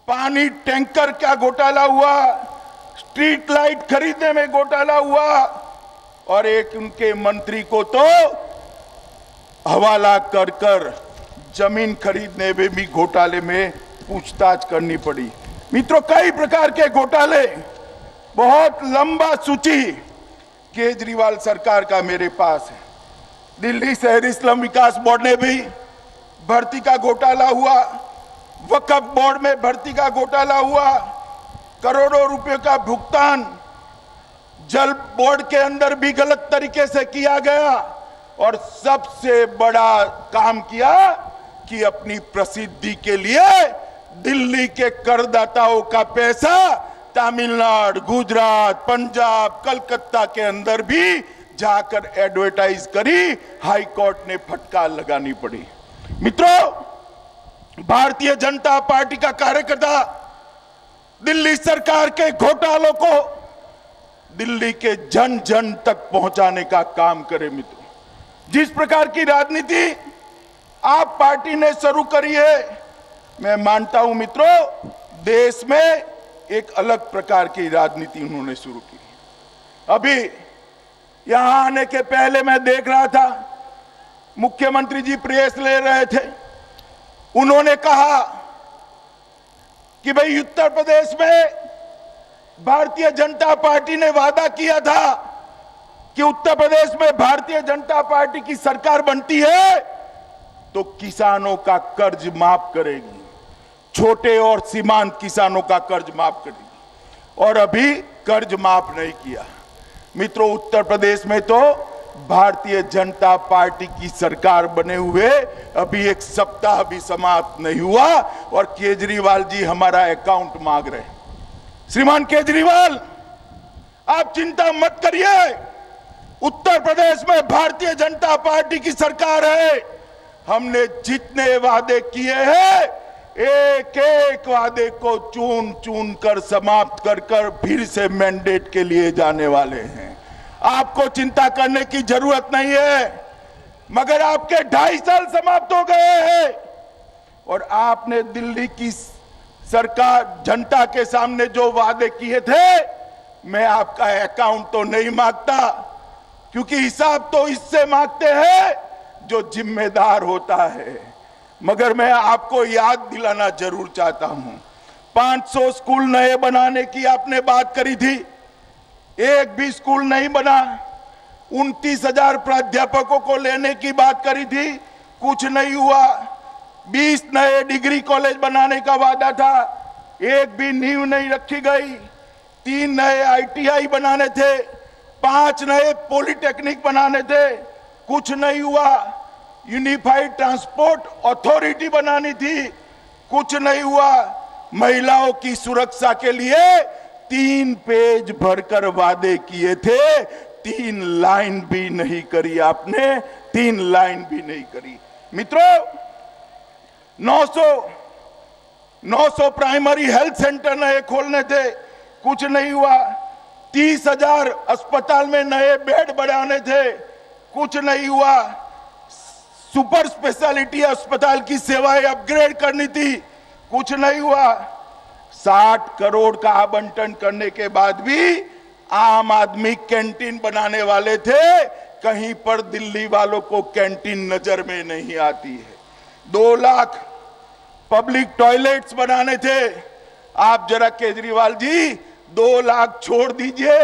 पानी टैंकर का घोटाला हुआ, स्ट्रीट लाइट खरीदने में घोटाला हुआ, और एक उनके मंत्री को तो हवाला कर कर जमीन खरीदने में भी घोटाले में पूछताछ करनी पड़ी। मित्रों, कई प्रकार के घोटाले, बहुत लंबा सूची केजरीवाल सरकार का मेरे पास है। दिल्ली शहरी स्लम विकास बोर्ड ने भी भर्ती का घोटाला हुआ, वक्फ बोर्ड में भर्ती का घोटाला हुआ, करोड़ों रुपए का भुगतान जल बोर्ड के अंदर भी गलत तरीके से किया गया, और सबसे बड़ा काम किया कि अपनी प्रसिद्धि के लिए दिल्ली के करदाताओं का पैसा तमिलनाडु, गुजरात, पंजाब, कलकत्ता के अंदर भी जाकर एडवर्टाइज करी। हाई कोर्ट ने फटकार लगानी पड़ी। मित्रों, भारतीय जनता पार्टी का कार्यकर्ता दिल्ली सरकार के घोटालों को दिल्ली के जन जन तक पहुंचाने का काम करे। मित्रों, जिस प्रकार की राजनीति आप पार्टी ने शुरू करी है, मैं मानता हूं मित्रों, देश में एक अलग प्रकार की राजनीति उन्होंने शुरू की। अभी यहां आने के पहले मैं देख रहा था, मुख्यमंत्री जी प्रेस ले रहे थे। उन्होंने कहा कि भाई उत्तर प्रदेश में भारतीय जनता पार्टी ने वादा किया था कि उत्तर प्रदेश में भारतीय जनता पार्टी की सरकार बनती है तो किसानों का कर्ज माफ करेगी, छोटे और सीमांत किसानों का कर्ज माफ करेगी, और अभी कर्ज माफ नहीं किया। मित्रों, उत्तर प्रदेश में तो भारतीय जनता पार्टी की सरकार बने हुए अभी एक सप्ताह भी समाप्त नहीं हुआ, और केजरीवाल जी हमारा अकाउंट मांग रहे हैं। श्रीमान केजरीवाल, आप चिंता मत करिए, उत्तर प्रदेश में भारतीय जनता पार्टी की सरकार है। हमने जितने वादे किए हैं, एक एक वादे को चुन चुन कर समाप्त कर कर फिर से मैंडेट के लिए जाने वाले हैं। आपको चिंता करने की जरूरत नहीं है। मगर आपके 2.5 साल समाप्त हो गए हैं, और आपने दिल्ली की सरकार जनता के सामने जो वादे किए थे, मैं आपका अकाउंट तो नहीं मांगता, क्योंकि हिसाब तो इससे मांगते हैं जो जिम्मेदार होता है। मगर मैं आपको याद दिलाना जरूर चाहता हूं, 500 स्कूल नए बनाने की आपने बात करी थी, एक भी स्कूल नहीं बना। 29,000 प्राध्यापकों को लेने की बात करी थी, कुछ नहीं हुआ। 20 नए डिग्री कॉलेज बनाने का वादा था, एक भी नींव नहीं रखी गई। 3 नए ITI बनाने थे, 5 नए पॉलिटेक्निक बनाने थे, कुछ नहीं हुआ। यूनिफाइड ट्रांसपोर्ट अथॉरिटी बनानी थी, कुछ नहीं हुआ। महिलाओं की सुरक्षा के लिए 3 पेज भरकर वादे किए थे, 3 लाइन भी नहीं करी आपने, 3 लाइन भी नहीं करी। मित्रों, 900 प्राइमरी हेल्थ सेंटर नए खोलने थे, कुछ नहीं हुआ। 30,000 अस्पताल में नए बेड बढ़ाने थे, कुछ नहीं हुआ। सुपर स्पेशलिटी अस्पताल की सेवाएं अपग्रेड करनी थी, कुछ नहीं हुआ। 60 करोड़ का आवंटन करने के बाद भी आम आदमी कैंटीन बनाने वाले थे, कहीं पर दिल्ली वालों को कैंटीन नजर में नहीं आती है। 2 लाख पब्लिक टॉयलेट्स बनाने थे। आप जरा केजरीवाल जी 2 लाख छोड़ दीजिए,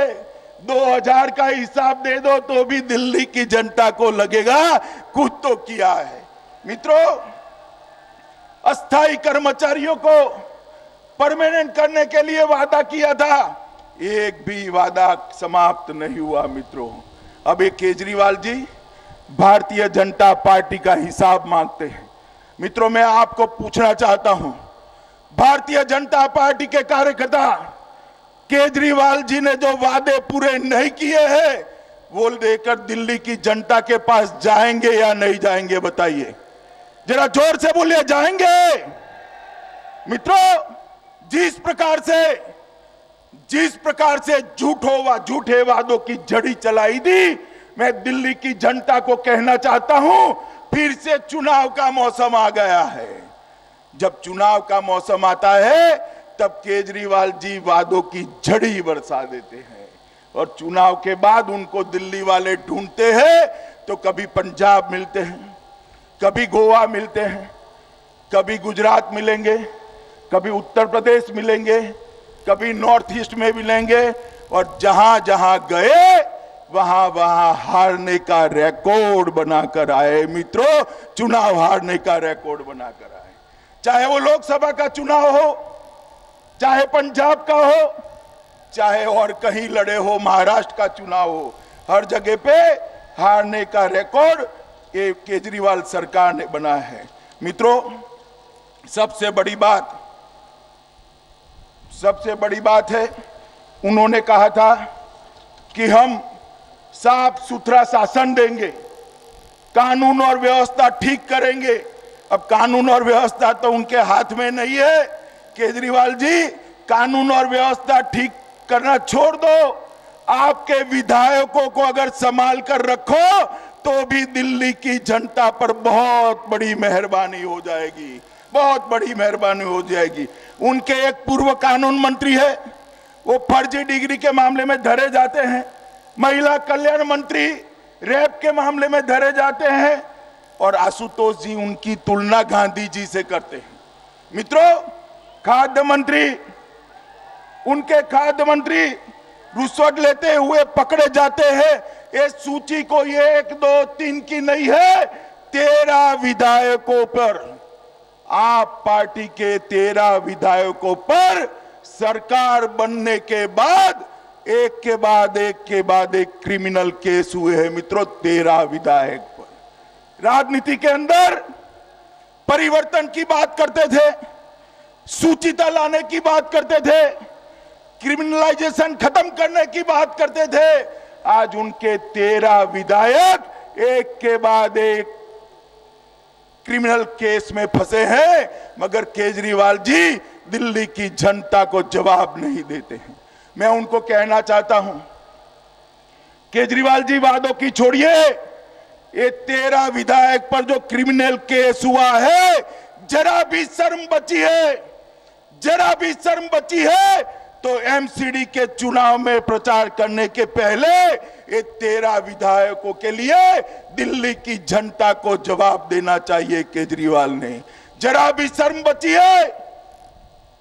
2000 का हिसाब दे दो तो भी दिल्ली की जनता को लगेगा कुछ तो किया है। मित्रों, अस्थायी कर्मचारियों को परमानेंट करने के लिए वादा किया था, एक भी वादा समाप्त नहीं हुआ। मित्रों, अब ये केजरीवाल जी भारतीय जनता पार्टी का हिसाब मांगते हैं। मित्रों, मैं आपको पूछना चाहता हूं, भारतीय जनता पार्टी के कार्यकर्ता केजरीवाल जी ने जो वादे पूरे नहीं किए हैं, वो लेकर दिल्ली की जनता के पास जाएंगे या नहीं जाएंगे, बताइए जरा जोर से बोलिए, जाएंगे? मित्रों, जिस प्रकार से झूठे वादों की जड़ी चलाई थी, मैं दिल्ली की जनता को कहना चाहता हूं, फिर से चुनाव का मौसम आ गया है। जब चुनाव का मौसम आता है तब केजरीवाल जी वादों की झड़ी बरसा देते हैं और चुनाव के बाद उनको दिल्ली वाले ढूंढते हैं तो कभी पंजाब मिलते हैं, कभी गोवा मिलते हैं, कभी गुजरात मिलेंगे, कभी उत्तर प्रदेश मिलेंगे, कभी नॉर्थ ईस्ट में मिलेंगे और जहां जहां गए वहां वहां हारने का रिकॉर्ड बनाकर आए। मित्रों, चुनाव हारने का रिकॉर्ड बनाकर आए, चाहे वो लोकसभा का चुनाव हो, चाहे पंजाब का हो, चाहे और कहीं लड़े हो, महाराष्ट्र का चुनाव हो, हर जगह पे हारने का रिकॉर्ड ये केजरीवाल सरकार ने बनाया है। मित्रों, सबसे बड़ी बात है, उन्होंने कहा था कि हम साफ सुथरा शासन देंगे, कानून और व्यवस्था ठीक करेंगे। अब कानून और व्यवस्था तो उनके हाथ में नहीं है। केजरीवाल जी, कानून और व्यवस्था ठीक करना छोड़ दो, आपके विधायकों को अगर संभाल कर रखो तो भी दिल्ली की जनता पर बहुत बड़ी मेहरबानी हो जाएगी, बहुत बड़ी मेहरबानी हो जाएगी। उनके एक पूर्व कानून मंत्री है, वो फर्जी डिग्री के मामले में धरे जाते हैं, महिला कल्याण मंत्री रेप के मामले में धरे जाते हैं और आशुतोष जी उनकी तुलना गांधी जी से करते हैं। मित्रों, खाद्य मंत्री, उनके खाद्य मंत्री रुश्वत लेते हुए पकड़े जाते हैं। ये सूची को ये 1, 2, 3 की नहीं है, 13 विधायकों पर, आप पार्टी के 13 विधायकों पर सरकार बनने के बाद एक के बाद एक क्रिमिनल केस हुए हैं। मित्रों, 13 विधायक पर। राजनीति के अंदर परिवर्तन की बात करते थे, सूचिता लाने की बात करते थे, क्रिमिनलाइजेशन खत्म करने की बात करते थे। आज उनके 13 विधायक एक के बाद एक क्रिमिनल केस में फंसे हैं, मगर केजरीवाल जी दिल्ली की जनता को जवाब नहीं देते हैं। मैं उनको कहना चाहता हूं, केजरीवाल जी वादों की छोड़िए, ये 13 विधायक पर जो क्रिमिनल केस हुआ है, जरा भी शर्म बची है तो एमसीडी के चुनाव में प्रचार करने के पहले ये 13 विधायकों के लिए दिल्ली की जनता को जवाब देना चाहिए। केजरीवाल ने जरा भी शर्म बची है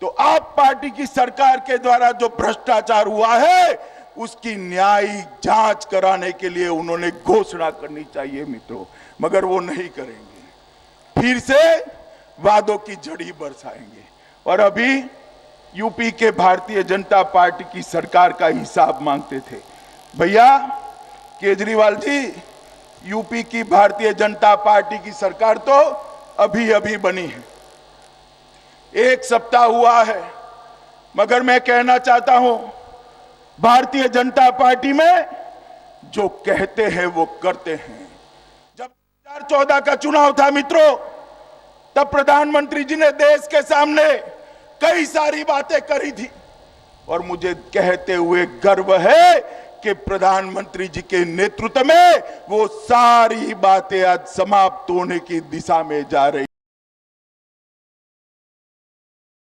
तो आप पार्टी की सरकार के द्वारा जो भ्रष्टाचार हुआ है उसकी न्यायिक जांच कराने के लिए उन्होंने घोषणा करनी चाहिए। मित्रों, मगर वो नहीं करेंगे, फिर से वादों की झड़ी बरसाएंगे और अभी यूपी के भारतीय जनता पार्टी की सरकार का हिसाब मांगते थे। भैया केजरीवाल जी, यूपी की भारतीय जनता पार्टी की सरकार तो अभी अभी बनी है, 1 सप्ताह हुआ है, मगर मैं कहना चाहता हूं, भारतीय जनता पार्टी में जो कहते हैं वो करते हैं। जब 2014 का चुनाव था मित्रों, तब प्रधानमंत्री जी ने देश के सामने कई सारी बातें करी थी और मुझे कहते हुए गर्व है कि प्रधानमंत्री जी के नेतृत्व में वो सारी बातें आज समाप्त होने की दिशा में जा रही।